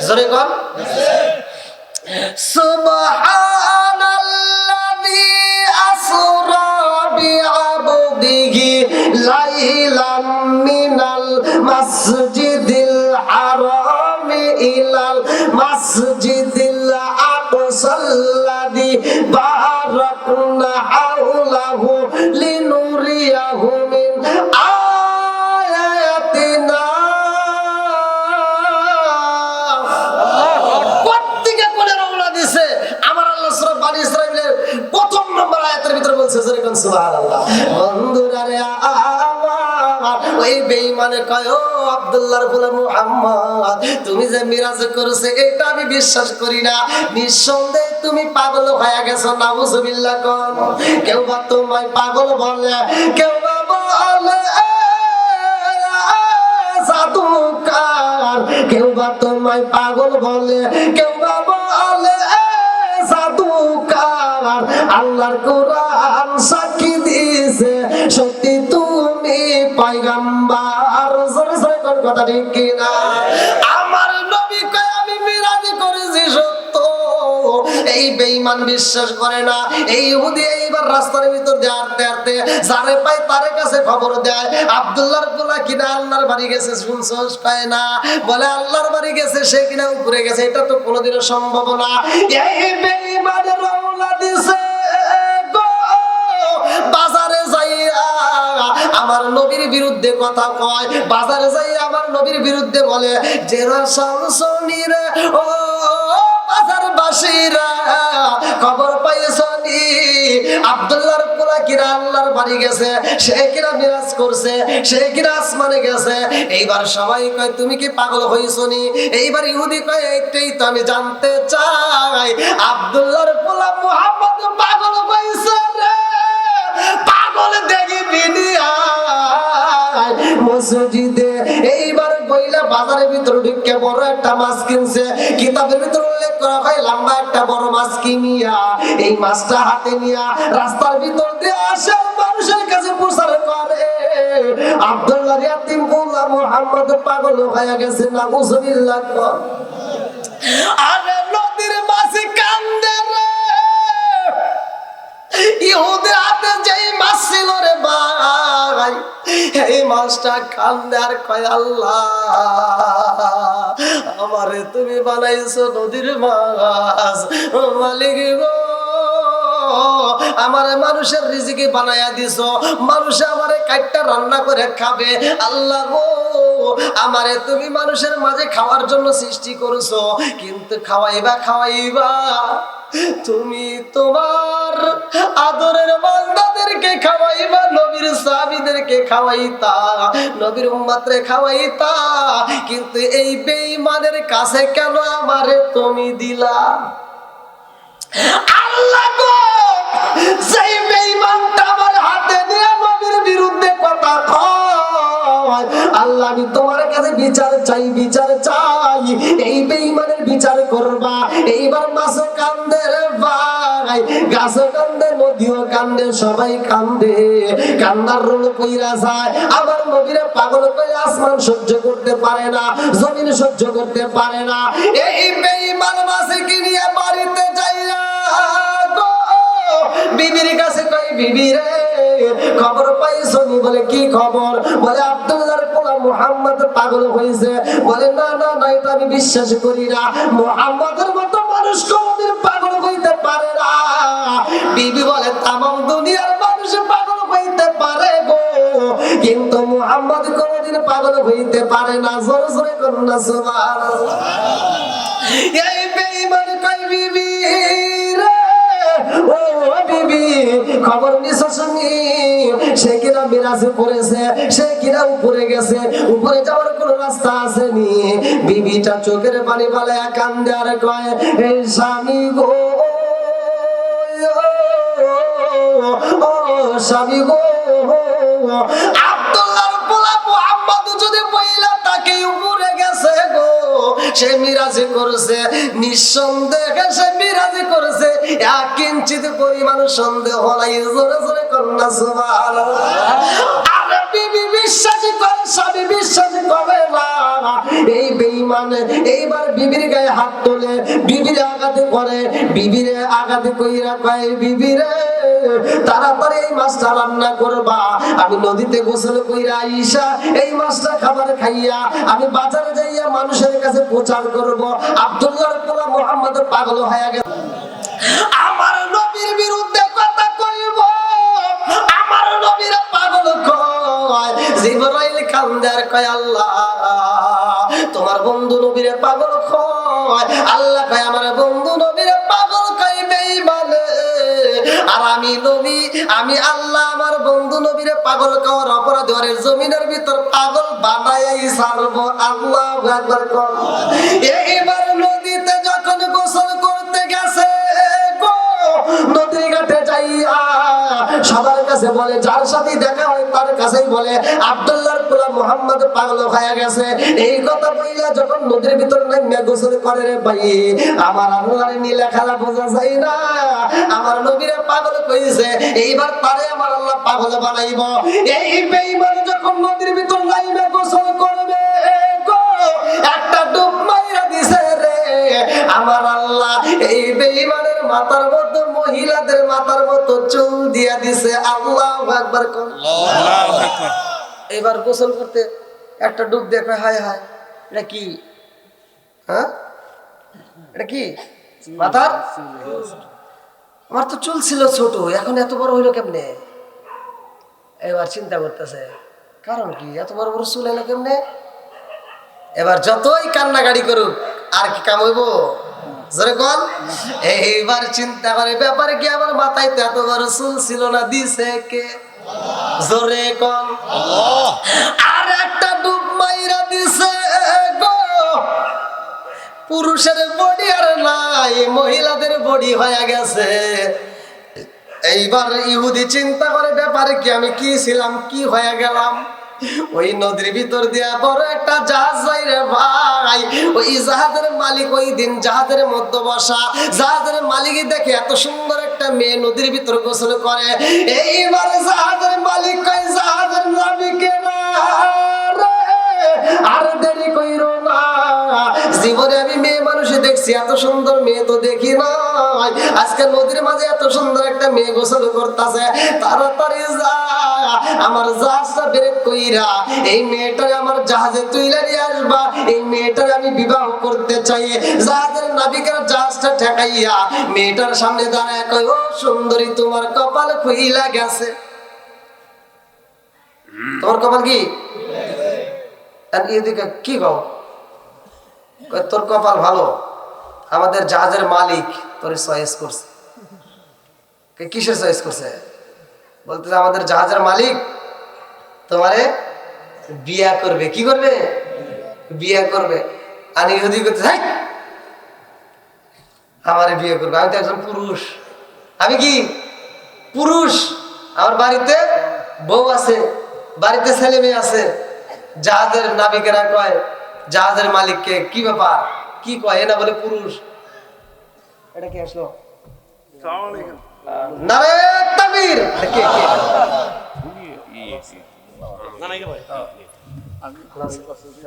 জোরে কর। সুবহানাল্লাযী আসরা বিআবদিহি লাইলাম মিনাল মাসজিদিল হারাম ইলাল মাসজিদিল আকসাল্লাযী বারাকনা হাওলাহু লিনুরিয়াহু মিন আয়াতিনা। কোত্থেকে কোনে রওনা দিছে? আমার আল্লাহ সূরা বনী ইসরাঈলের প্রথম নম্বর আয়াতের ভিতরে বলছে যেরকম সুবহানাল্লাহ। বন্ধুরা রে ওই বেঈমানে কয়, ও আব্দুল্লাহর গোলাম মুহাম্মদ তুমি যে মিরাজ করেছে এটা আমি বিশ্বাস করি না, নিঃসন্দেহে তুমি পাগল হয়ে গেছো। নাউজুবিল্লাহ কোন। কেউ বা তোমায় পাগল বলে, কেউ বা বলে জাদুকার, কেউ বা তোমায় পাগল বলে, কেউ বা বলে জাদুকার। আল্লাহর কোরআন সাক্ষী দিয়েছে সত্যি তুমি পয়গম্বর। জোরে জোরে কোন কথা ঠিক কিনা? আমার নবী কয় আমি মিরাজ করেছি সত্য। এই বেঈমান বিশ্বাস করে না। এই ইহুদি এইবার রাস্তার ভিতর দিয়ে হাঁটতে যারে পায় তার কাছে খবর দেয়, আব্দুল্লাহর পোলা কিনা আল্লাহর বাড়ি গেছে, শুনছস? পায় না, বলে আল্লাহর বাড়ি গেছে, সে কিনা উপরে গেছে। এটা তো কোনোদিনও সম্ভব না। এই বেঈমান রওনা দিছে বাজারে যাইয়া আমার নবীর বিরুদ্ধে কথা কয়, বাজারে যাইয়া আমার নবীর বিরুদ্ধে বলে যে শামসুনিরে ও বাজারবাসীরা খবর পাইছনি আব্দুল্লাহর পোলা কিরা আল্লাহর বাড়ি গেছে, সে কিরা মিরাজ করছে, সে কিরা আসমানে গেছে। এইবার সবাই কয় তুমি কি পাগল হইছনি? এইবার ইহুদি কয় এইটাই তো আমি জানতে চাই, আব্দুল্লাহর পোলা মুহাম্মদ পাগল হইছে রে, পাগল দেখি বিনিয়া মসজিদে। এইবার বইলা বাজারের ভিতরে ঢুকে বড় একটা মাছ কিনছে। কিতাবের ভিতরে উল্লেখ করা হয় লম্বা একটা বড় মাছ কিনিয়া এই মাছটা হাতে নিয়া রাস্তার ভিতর দিয়ে আসে, মানুষের কাছে প্রচার করে আব্দুল্লাহর ইয়াতিম পোলা মুহাম্মদ পাগল হয়ে গেছে। নাউজুবিল্লাহ। আরে নদীর মাছ কান্দে রে, ইহুদের হাতে যেই মাছ ছিল রে ভাই, এই মাছটা কান্দে আর কয় আল্লাহ আমারে তুমি বানাইছো নদীর মাছ, মালিক গো আমারে মানুষের রিজিকে বানায়া দিছো, মানুষে আমারে কাটটা রান্না করে খাবে। আল্লাহ গো আমারে তুমি মানুষের মাঝে খাওয়ার জন্য সৃষ্টি করেছো, কিন্তু খাওয়াইবা তুমি তোমার আদরের বান্দাদেরকে খাওয়াইবা, নবীর সাহাবীদেরকে খাওয়াইতা, নবীর উম্মতরে খাওয়াইতা, কিন্তু এই বেঈমানের কাছে কেন আমারে তুমি দিলা? আল্লাহ গো সেই বেঈমানটা আমার হাতে নিয়ে নবীর বিরুদ্ধে কথা কয়, আল্লাহ আমি তোমার কাছে বিচার চাই, এই বেঈমানের বিচার করবা। এইবার মাছ কান্দে রে ভাই, গাছে কান্দে, নদীও কান্দে, সবাই কান্দে, কান্নার রোল কইরা যায়। আমার নবীরে পাগল কইরা আসমান সহ্য করতে পারে না, জমিন সহ্য করতে পারে না। এই বেঈমান মাসিকে নিয়ে বাড়িতে যাইয়া গো বিবির কাছে কই, বিবি রে খবর পাইছো নি? বলে কি খবর? বলে আব্দুল্লাহর পোলা মুহাম্মদ পাগল হয়েছে। বলে না না না, এটা আমি বিশ্বাস করি না, মুহাম্মদের মতো মানুষ কোনদিন পাগল হইতে পারে না। বিবি বলে তামাম দুনিয়ার মানুষ পাগল হইতে পারে গো, কিন্তু মুহাম্মদ কোনদিন পাগল হইতে পারে না। জোরে জোরে করুন না সুবহানাল্লাহ। এই বেঈমান কই, বিবি রে ও বিবি খবর নিছো শুনি? সে কিনা মিরাজে পড়েছে, সে কিনা উপরে গেছে, উপরে যাওয়ার কোন রাস্তা আসেনি। বিবিটা চোখের পানি ফেলে কান্দে আর কয়, এই স্বামী গো, ও স্বামী গো, আব্দুল্লাহর পোলা মুহাম্মদ যদি বইলা তাকে উপরে গেছে গো, সে মিরাজে করেছে, নিঃসন্দেহে সে মিরাজে করেছে, এক ইঞ্চিত পরিমাণ সন্দেহ নাই। জোরে জোরে কন্যা সুবহানাল্লাহ। আরে বিবি বিশ্বাসই করে, স্বামী বিশ্বাসই করে না। এই বেঈমান এইবার বিবির গায়ে হাত তোলে, বিবির আঘাত করে, বিবির আঘাত কইরা কয়, বিবি রে তাড়াতাড়ি এই মাছটা রান্না করবা, আমি নদীতে গোসল কইরা আইসা এই মাছটা খাবার খাইয়া আমি বাজারে যাইয়া মানুষের কাছে প্রচার করব আব্দুল্লাহর পোলা মুহাম্মদ পাগল হয়ে গেল। আমার নবীর বিরুদ্ধে কথা কইব, আমার নবীর পাগল কয়। জিবরাইল কান্দার কয়, আল্লাহ তোমার বন্ধু নবীরে পাগল কয়। আল্লাহ কয়, আমার বন্ধু নবীরে পাগল কয় বেঈমানে, আর আমি নবী, আমি আল্লাহ আমার বন্ধু নবীরে পাগল কওয়ার অপরাধে ওরে জমিনের ভিতর পাগল বানাই ছাড়বো। আল্লাহু আকবার কর। এইবার নদীতে যখন গোসল করতে গেছে গো, নদীর ঘাটে যাইয়া সবার কাছে বলে, যার সাথে দেখা হয় তার কাছেই বলে আব্দুল্লাহর পোলা মুহাম্মদ পাগল হয়ে গেছে। এই কথা বইলা যখন নদীর ভিতর নামিয়া গোসল করে, রে ভাই আমার আল্লাহর নীলা খেলা বোঝা যায় না, আমার নবীরে পাগল কইছে, এইবার তারে আমার আল্লাহ পাগল বানাইব। এই বেঈমান যখন নদীর ভিতর নামিয়া গোসল করবে গো, একটা ডুব মাইরা দিছে রে আমার আল্লাহ, এই বেঈমানের মাথার মধ্যে মহিলাদের মাথার মতো চুল দিয়া দিছে। আল্লাহু আকবার কর। আল্লাহু আকবার। এবার গোসল করতে একটা ডুব দেখে, হায় হায় এটা কি? হ্যাঁ এটা কি? মাথার আমার তো চুল ছিল ছোট, এখন এত বড় হইলো কেমনে? এবার চিন্তা করতেছে, কারণ কি এত বড় বড় চুল এলো কেমনে? এবার যতই কান্নাকাটি করুক আর কি কাম হইব? জোরে কোন। এইবার চিন্তা করে, ব্যাপারে কি আমার মাথায় তো এত বড় চুল ছিল না, দিছে কে? জোরে কোন। আর একটা ডুব মাইরা দিছে গো, পুরুষের বডি আর নাই, মহিলাদের বডি হয়ে গেছে। এইবার ইহুদি চিন্তা করে, ব্যাপারে কি আমি কি ছিলাম, কি হয়ে গেলাম? ওই নদীর ভিতর দিয়া বড় একটা জাহাজ যাই রে ভাই। ওই জাহাজের মালিক ওই দিন জাহাজের মধ্যে বসা, জাহাজের মালিক দেখে এত সুন্দর একটা মেয়ে নদীর ভিতর গোসল করে। এইবার জাহাজের মালিক কই, জাহাজের নাবিকে না রে, আর দেরি কইরো না, জীবনে আমি মেয়ে মানুষ দেখছি, এত সুন্দর মেয়ে তো দেখি নাই। আজকে নদীর মাঝে এত সুন্দর একটা মেয়ে গোসল করতেছে, তাড়াতাড়ি যা আমার জাহাজটা ব্রেক কইরা এই মেয়েটারে আমার জাহাজে তুইলা নিয়ে আসবা, এই মেয়েটারে আমি বিবাহ করতে চাই। জাহাজের নাবিকের জাহাজটা ঠেকাইয়া মেয়েটার সামনে দাঁড়ায় কয়, ও সুন্দরী তোমার কপাল খুইলা গেছে। তোমার কপাল কি? এদিকে কি কও? তোর কপাল ভালো, আমাদের জাহাজের মালিক তোর চয়েস করছে। কিসের চয়েস করছে? বলতে আমাদের জাহাজের মালিক তোমারে বিয়া করবে। কি করবে? বিয়া করবে। আর ইহুদি করতে আমারে বিয়ে করবে, আমি তো একজন পুরুষ, আমি কি পুরুষ, আমার বাড়িতে বউ আছে, বাড়িতে ছেলে মেয়ে আছে। জাহাজের নাবিকেরা কয় জাহাজের মালিককে, কি ব্যাপার, কি কয়? এ না বলে পুরুষ। এটা কি আসলো? নারে তাকবীর। কে আমি ক্লাসে বসেছি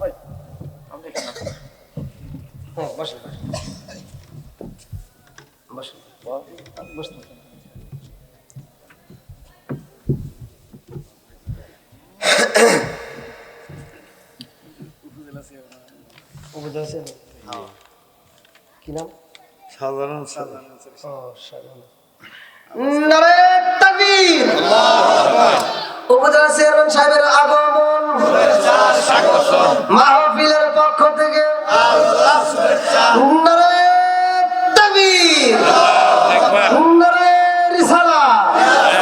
ভাই আপনি এখানে আসেন। বসেন বসেন বসতে কি নাম? সাধারণ নারে তাকবীর। উপজেলা চেয়ারম্যান সাহেবের আগমন মাহফিলের পক্ষ থেকে নারে তাকবীর, নারে রিসালাত।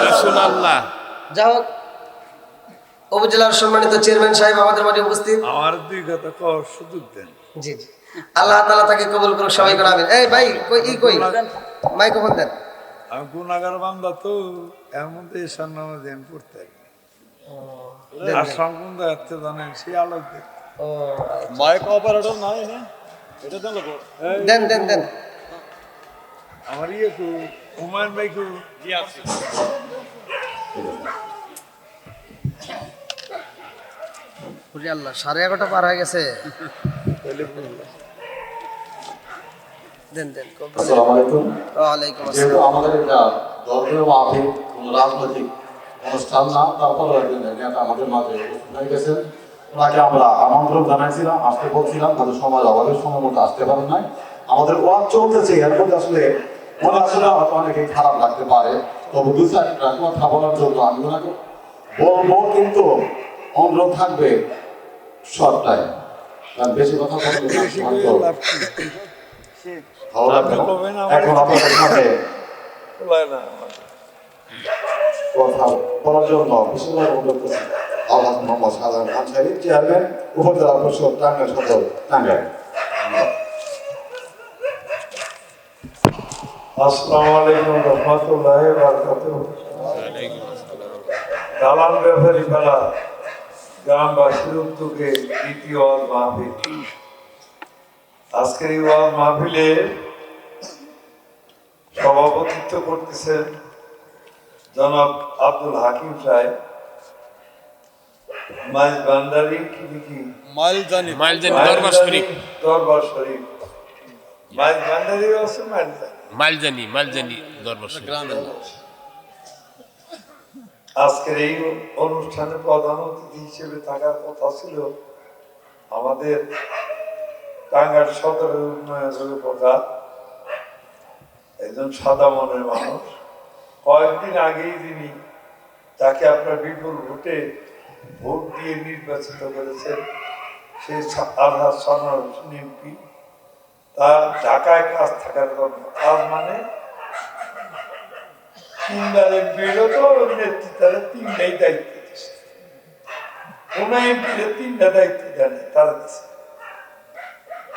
রাসূলুল্লাহ। যাই হোক, উপজেলার সম্মানিত চেয়ারম্যান সাহেব আমাদের মাঝে উপস্থিত। আমার 2 কথা কর সুযোগ দেন। জি জি, আল্লাহ তাআলা তাকে কবুল করুক, সবাই করে আমিন। এই ভাই কই মাইক্রোফোন দেন। আমি গুনাহগার বান্দা তো এর মধ্যে এসার নামে দেন পড়তে আর সম্পূর্ণ এতে জানেন সে আলোক দেন। ও মাইক অপারেটর নাই না এটা দেন লোক দেন দেন দেন। আমার কো হুমায়ুন ভাই কো জি আছে ওরে আল্লাহ, 11:30 পার হয়ে গেছে। দেন দেন। আসসালামু আলাইকুম। ওয়ালাইকুম যেহেতু আসসালাম। আমাদের এটা ধর্মীয় মাহফিল, কোনো রাজনৈতিক অনুষ্ঠান না, তারপরে একজন নেতা আমাদের মাঝে উপস্থিত হয়ে গেছেন। ওনাকে আমরা আমন্ত্রণ জানাইছিলাম, আসতে বলছিলাম, তাদের সময় অভাবের সময় মতো আসতে পারেন নাই। আমাদের ওয়াজ চলতেছে, এর মধ্যে আসলে মনে আসলে হয়তো অনেকে খারাপ লাগতে পারে, তবু 2-4টা কথা বলার জন্য আমি ওনাকে বলবো, কিন্তু অনুরোধ থাকবে শর্ট টাইম, কারণ বেশি কথা বললে বেশি করে হয়তো লাভ কি? ভালো লাগবে আপনি বলবেন না। আমার- এখন আপনাদের সাথে বলায় না কথা বলার জন্য বিশেষভাবে অনুরোধ করছি আলহাজ মোহাম্মদ শাহজাহান আনসারী, চেয়ারম্যান, উপজেলা পরিষদ, টাঙ্গাইল সদর, টাঙ্গাইল। আসসালামু আলাইকুম রহমতুল্লাহি ওয়া বারাকাতুহু। দালাল ব্যাপারী পাড়া গ্রামবাসীর উদ্যোগে দ্বিতীয় ওয়াজ মাহফিল। আজকের এই ওয়াজ মাহফিলে সভাপতিত্ব করতেছেন জনাব আব্দুল হাকিম সাহেব, মাইজ ভান্ডারী কি মাইলজানি মাইলজানি দরবার শরীফ। দরবার শরীফ, মাইজ ভান্ডারী আছে মাইলজানি। মাইলজানি দরবার শরীফ। আজকের এই অনুষ্ঠানে প্রধান অতিথি হিসেবে থাকার কথা ছিল আমাদের টাঙ্গাইল সদরের উন্নয়ন প্রধান, একজন সাদা মনের মানুষ। কয়েকদিন আগেই যিনি তাকে আপনার বিপুল ভোটে ভোট দিয়ে নির্বাচিত করেছেন, সেই আলহাজ সানোয়ার হোসেন এমপি, তার ঢাকায় কাজ থাকার জন্য, কাজ মানে তিনবারের বিরোধ নেতৃত্বের 3টাই দায়িত্ব দিচ্ছে। কোন এমপির 3টা দায়িত্ব দেন তার কাছে।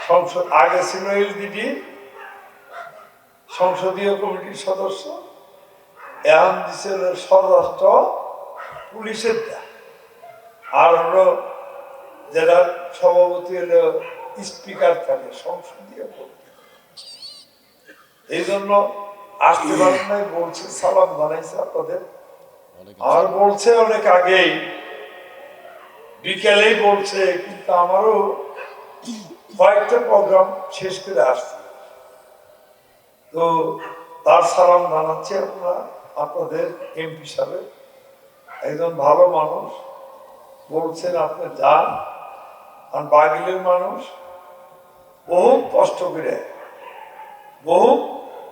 সংসদ আগে ছিল এলডিডি সংসদীয় কমিটির সদস্য, এখন দিচ্ছে স্বরাষ্ট্র পুলিশের দা, আর হলো যারা সভাপতি হলো স্পিকার থাকে সংসদীয় কমিটি। এই জন্য আসতে পারেন নাই, বলছে সালাম জানাইছে আপনাদের, আর বলছে অনেক আগেই বিকেলেই বলছে, কিন্তু আমারও কয়েকটা প্রোগ্রাম শেষ করে আসছে, তো তার সালাম জানাচ্ছি আপনাদের এমপি সাহেব, একজন ভালো মানুষ। বলছেন আপনি যান, আর বাগিলের মানুষ বহু কষ্ট করে বহু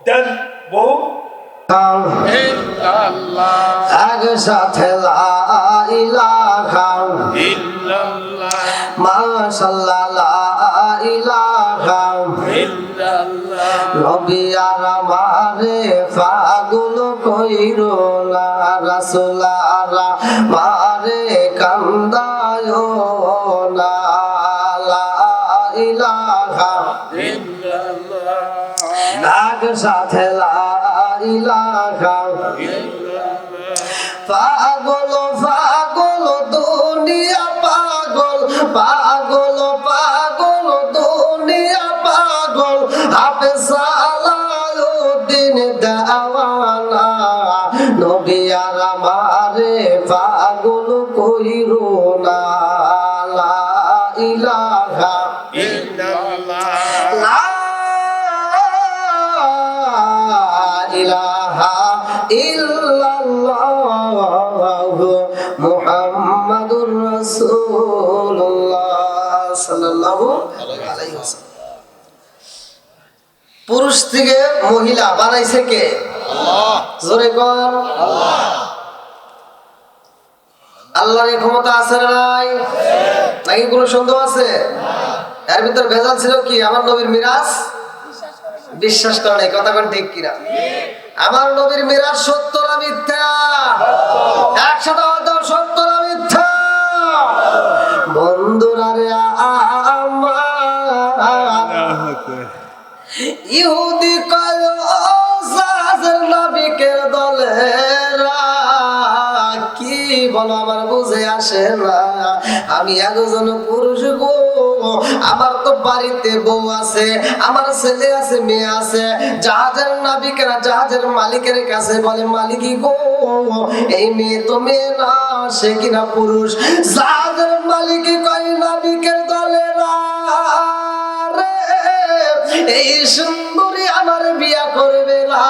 দেন বহু একসাথে লা ইলাহা ইল্লাল্লাহ মাশাআল্লাহ লা ইলাহা ইল্লাল্লাহ। নবী আর আমারে পাগল কইরো না, রাসূল আর আমারে কান্দায় না, লা ইলাহা একসাথে লা ইলাহা পাগল পাগল দুনিয়া পাগল, পাগল পাগল দুনিয়া পাগল, হাফেজ সালাউদ্দিন দাওয়া নবিয়ার আমারে পাগল কইরো না লা ইলাহা লা ইলাহা ইল্লাল্লাহ মুহাম্মাদুর রাসূলুল্লাহ সাল্লাল্লাহু আলাইহি ওয়াসাল্লাম। পুরুষ থেকে মহিলা বানাইছে কে? আল্লাহ। জোরে কর আল্লাহ। আল্লাহর এই ক্ষমতা আছে না নাই? নাকি কোনো সন্দেহ আছে? এর ভিতর ভেজাল ছিল কি? আমার নবীর মিরাজ বিশ্বাস করে নাই। কথা কোন ঠিক কিনা? আমার নবীর মিরাজ সত্য না মিথ্যা? একসাথে হয়তো সত্য না মিথ্যা? বন্ধুরা রে আমার ইহুদি কয় জাহাজের নাবিকের দলেরা কি বলো আমার বুঝে আসে না। আমি একজন পুরুষ গো, আমার তো বাড়িতে বউ আছে, আমার ছেলে আছে, মেয়ে আছে। জাহাজের নাবিকেরা জাহাজের মালিকের কাছে বলে মালিকই গো এই মেয়ে তো মেয়ে না, সে কিনা পুরুষ। জাহাজের মালিকই কয় নাবিকের দলেরা এই সুন্দরী আমার বিয়া করবে না,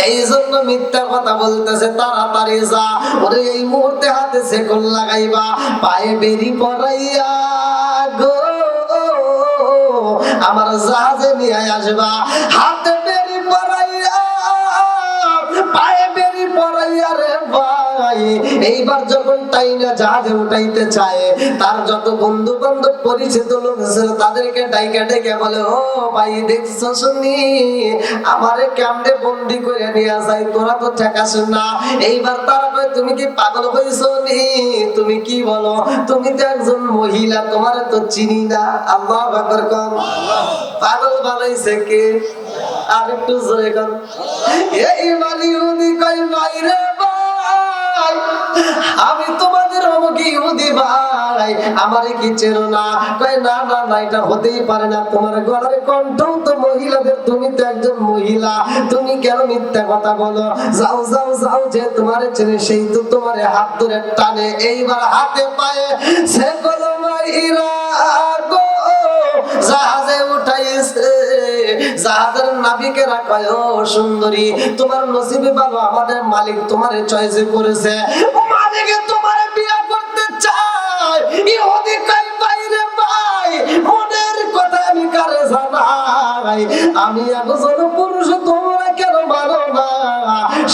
এই জন্য মিথ্যা কথা বলতেছে। তাড়াতাড়ি যা, ওরে এই মুহূর্তে হাতে সেকল লাগাইবা, পায়ে বেরি পরাইয়া গো আমার জাহাজে নিয়ে আসবা। হাতে বেরি পরাইয়া, পায়ে বেরি পরাইয়া রে ভাই। এইবার যখন তাই না জাহাজে উঠাইতে চায়, তার যত বন্ধু বান্ধব পরিচিত লোক ছিল তাদেরকে ডাইকা ডেকে বলে ও ভাই দেখছো শুনি আমারে কেমনে বন্দি করে নিয়ে যায়, তোরা তো ঠেকাস না। এইবার তারা কয় তুমি কি পাগল হয়েছো নি? তুমি কি বলো? তুমি তো একজন মহিলা, তোমারে তো চিনি না। আল্লাহু আকবার কম। পাগল বানাইছে কে? আর একটু জোরে কর। এইবার ইহুদি কয় ভাই রে ভাই, আমি তোমাদের অমুক ইহুদি ভাই, আমারে কি চেনো না? কয় না না না, এটা হতেই পারে না, তোমার গলার কণ্ঠও তো মহিলাদের, তুমি তো একজন মহিলা, তুমি কেন মিথ্যা কথা বলো? যাও যাও যাও, যে তোমারে চেনে সেই তো তোমারে হাত ধরে টানে। এইবার হাতে পায়ে সে কল মাইরা গো জাহাজে উঠাইছে। জাহাজের নাবিকেরা কয় ও সুন্দরী, তোমার নসিবে ভালো, আমাদের মালিক তোমারে চয়েস করেছে, মালিক তোমারে বিয়ে করতে চায়। ইহুদি কয় বাইরে ভাই, মনের কথা আমি কারে জানাই? আমি একজন পুরুষ, তোমরা কেন মানো না?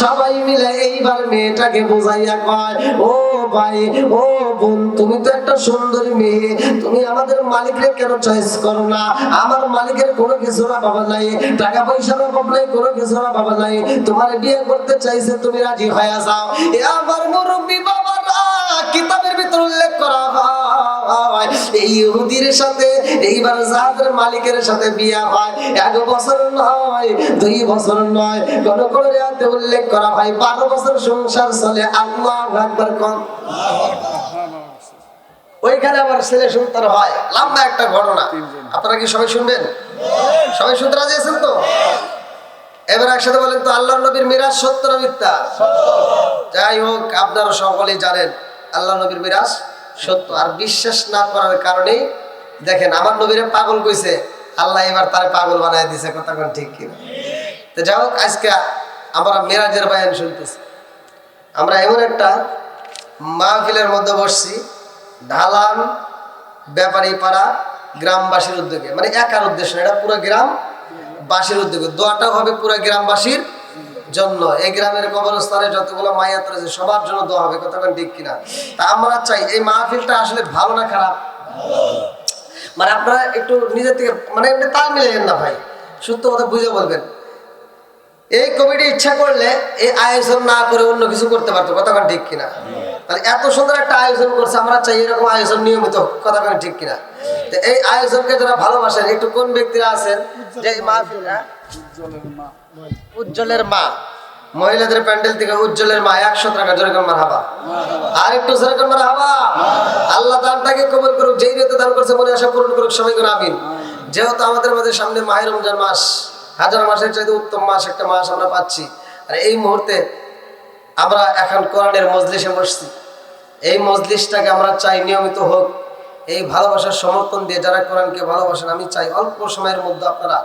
সবাই মিলে এইবার মেয়েটাকে বোঝাইয়া কয় ও ভাই, ও বোন, তুমি তো একটা সুন্দরী মেয়ে, তুমি আমাদের মালিকরে কেন চয়েস করো না? আমার মালিকের কোনো কিছু না বাবা নাই, টাকা পয়সার অভাব নাই, কোনো কিছু না বাবা নাই, তোমার বিয়ে করতে চাইছে, তুমি রাজি হয়ে যাও। এ আমার মুরব্বী বাবারা, কিতাবের ভিতর উল্লেখ করা হয় এই ইহুদির সাথে এইবার জাহাজের মালিকের সাথে বিয়ে হয়। 1 বছর নয়, 2 বছর নয়, কোন কোন রিওয়ায়াতে উল্লেখ করা হয় 12 বছর সংসার চলে। আল্লাহু আকবার কোন। ওইখানে আমার ছেলে সন্তান হয়। লম্বা একটা ঘটনা, আপনারা কি সবাই শুনবেন? সবাই শুনতে রাজি আছেন তো? এবার একসাথে বলেন তো, আল্লাহর নবীর মিরাজ সত্য না মিথ্যা? যাই হোক, আপনারা সকলেই জানেন আল্লাহ নবীর মিরাজ সত্য। আর বিশ্বাস না করার কারণে দেখেন আমার নবীরে পাগল কইছে, আল্লাহ এবার তারে পাগল বানায় দিছে। কথা কোন ঠিক কিনা? তো যাই হোক, আজকে আমরা মিরাজের বয়ান শুনতেছি। আমরা এমন একটা মাহফিলের মধ্যে বসছি, ঢালান ব্যাপারী পাড়া গ্রামবাসীর উদ্যোগে, মানে একার উদ্দেশ্য, এটা পুরো গ্রামবাসীর উদ্যোগে। দোয়াটা হবে পুরো গ্রামবাসীর জন্য। এই গ্রামের কবরস্থানে যতগুলো মাইয়াত রয়েছে সবার জন্য দোয়া হবে। কথা কোন ঠিক কিনা? তা আমরা চাই এই মাহফিলটা আসলে ভালো না খারাপ, মানে আপনারা একটু নিজের থেকে মানে এমনি তাল মিলাইয়েন না ভাই, সত্য কথা বুঝে বলবেন। এই কমিটি ইচ্ছা করলে এই আয়োজন না করে অন্য কিছু করতে পারতো। কথা কোন ঠিক কিনা? তাহলে এত সুন্দর একটা আয়োজন করছে, আমরা চাই এরকম আয়োজন নিয়মিত। কথা কোন ঠিক কিনা? এই আয়োজনকে যারা ভালোবাসেন, একটু কোন ব্যক্তিরা আছেন যে এই মাহফিল, উজ্জ্বলের মা, মহিলাদের প্যান্ডেল থেকে উজ্জ্বলের মা 100 টাকা জোরে কোন মারহাবা। আর একটু জোরে কোন মারহাবা। আল্লাহ দানটাকে কবুল করুক, যেই নিয়তে দান করছে মনে আশা পূরণ করুক, সবাই করে আমিন। যেহেতু আমাদের মাঝে সামনে মাহে রমজান মাস, হাজার মাসের চাইতে উত্তম মাস একটা মাস আমরা পাচ্ছি। আর এই মুহূর্তে আমরা এখন কোরআনের মজলিসে বসছি, এই মজলিসটাকে আমরা চাই নিয়মিত হোক। এই ভালোবাসার সমর্থন দিয়ে যারা কোরআনকে ভালোবাসেন, আমি চাই অল্প সময়ের মধ্যে আপনারা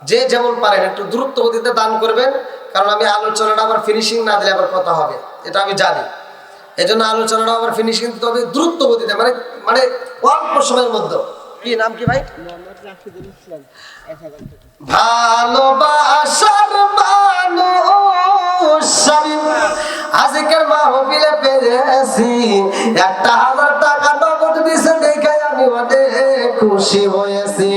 যে যেমন পারেন একটু দ্রুত গতিতে দান করবেন, কারণ আমি আলোচনাটা আবার ফিনিশিং না দিলে আবার কথা হবে, এটা আমি জানি। এই জন্য আলোচনাটা আবার ফিনিশিং দিতে হবে দ্রুত গতিতে, মানে মানে অল্প সময়ের মধ্যে। কি নাম কি ভাই? ভালোবাসার মানুষ আজকের মাহফিলে পেয়েছি, 1000 টাকা নগদ দিছে দেখে আমি অনেক খুশি হয়েছি।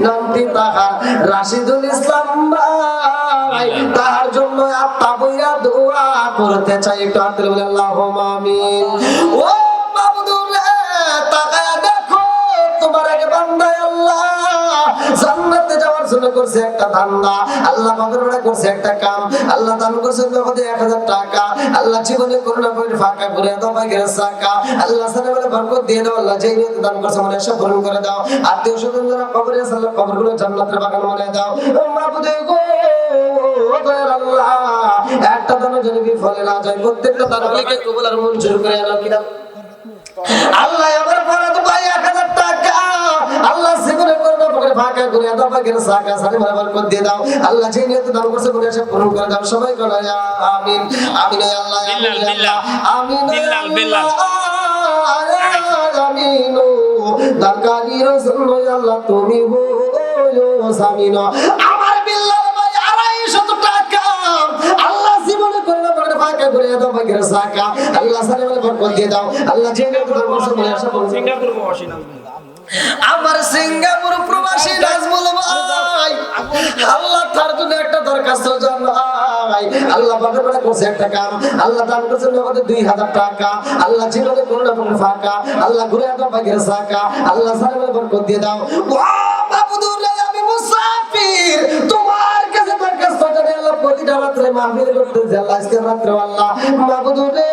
নামটি তাহার রাশিদুল ইসলাম ভাই, তার জন্য আত্মা বইয়া দোয়া করতে চাই। একটু হাত তুলে বলে আল্লাহুম্মা আমিন। ও মাবুদুর রে, তাকায়া দেখো তোমার এক বান্দা আল্লাহ জান্নাতে যাওয়ার জন্য করছে একটা ধান্দা, আল্লাহ মাগফিরাত করছে একটা কাম, আল্লাহ দান করছে নগদে 1000 টাকা। আল্লাহ জীবনে করোনা করে ফাঁকা করে দাও ভাগের সাকা, আল্লাহ সাথে বলে বরকত দিয়ে দাও। আল্লাহ যেই নিয়তে দান করছে মনে সব পূরণ করে দাও। আত্মীয় স্বজন যারা কবরে আছে আল্লাহ কবরগুলো জান্নাতের বাগান বানায় দাও। মাবুদে গো দয়ার আল্লাহ, একটা দানা যদি বিফলে না যায়, প্রত্যেকটা দানাকে কবুল আর মঞ্জুর করে নাও। কিনা আল্লাহ আমার ফরজ ভাই 1000 টাকা আল্লাহ জীবনে করোনা করে ফাঁকা করে দাও ভাগের সাকা, সাথে বরকত দিয়ে দাও। আল্লাহ যেই নিয়তে দান করছে মনে সব পূরণ করে দাও। সবাই বলো আমিন আমিন ইয়া আল্লাহ আমিন বিল্লাহ আমিন। দরকারি রাসূল আল্লাহ তুমি হলো সামিন। আমার বিল্লাহ ভাই 250 টাকা আল্লাহ জীবনে করোনা করে ফাঁকা করে দাও ভাগের সাকা, আল্লাহ সাথে বরকত দিয়ে দাও। আল্লাহ যেই নিয়তে দান করছে মনে সব সিঙ্গাপুর প্রবাসী নাম আমার সিঙ্গাপুর প্রবাসী নাজমুল ভাই, আল্লাহ তার জন্য একটা দরখাস্ত জানাই। আল্লাহ বাগেরবাড়ি করছে একটা কাম, আল্লাহ দান করছে নগদে 2000 টাকা। আল্লাহ জীবনে করোনা করে ফাঁকা, আল্লাহ ঘুরে দাও ভাগের সাকা, আল্লাহ সাথে বরকত দিয়ে দাও। ও মাবুদুর রে, আমি মুসাফির তোমার কাছে দরখাস্ত জানাই। আল্লাহ প্রতিটা রাত্রে মাহফিল করতে যাই, আজকে রাত্রে আল্লাহ মাবুদুর রে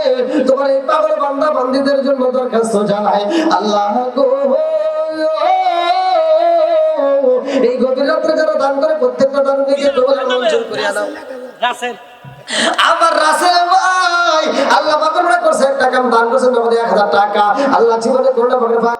তোমার এই পাগল বান্দা বান্দীদের জন্য দরখাস্ত জানাই। আল্লাহ গো এই গভীর রাত্রে যারা দান করে প্রত্যেকটা দান থেকে কবুল মঞ্জুর করে নাও। আমার রাসেল ভাই আল্লাহ মাগফিরাত করছে একটা কাম দান করছে নগদে 1000 টাকা। আল্লাহ জীবনে করোনা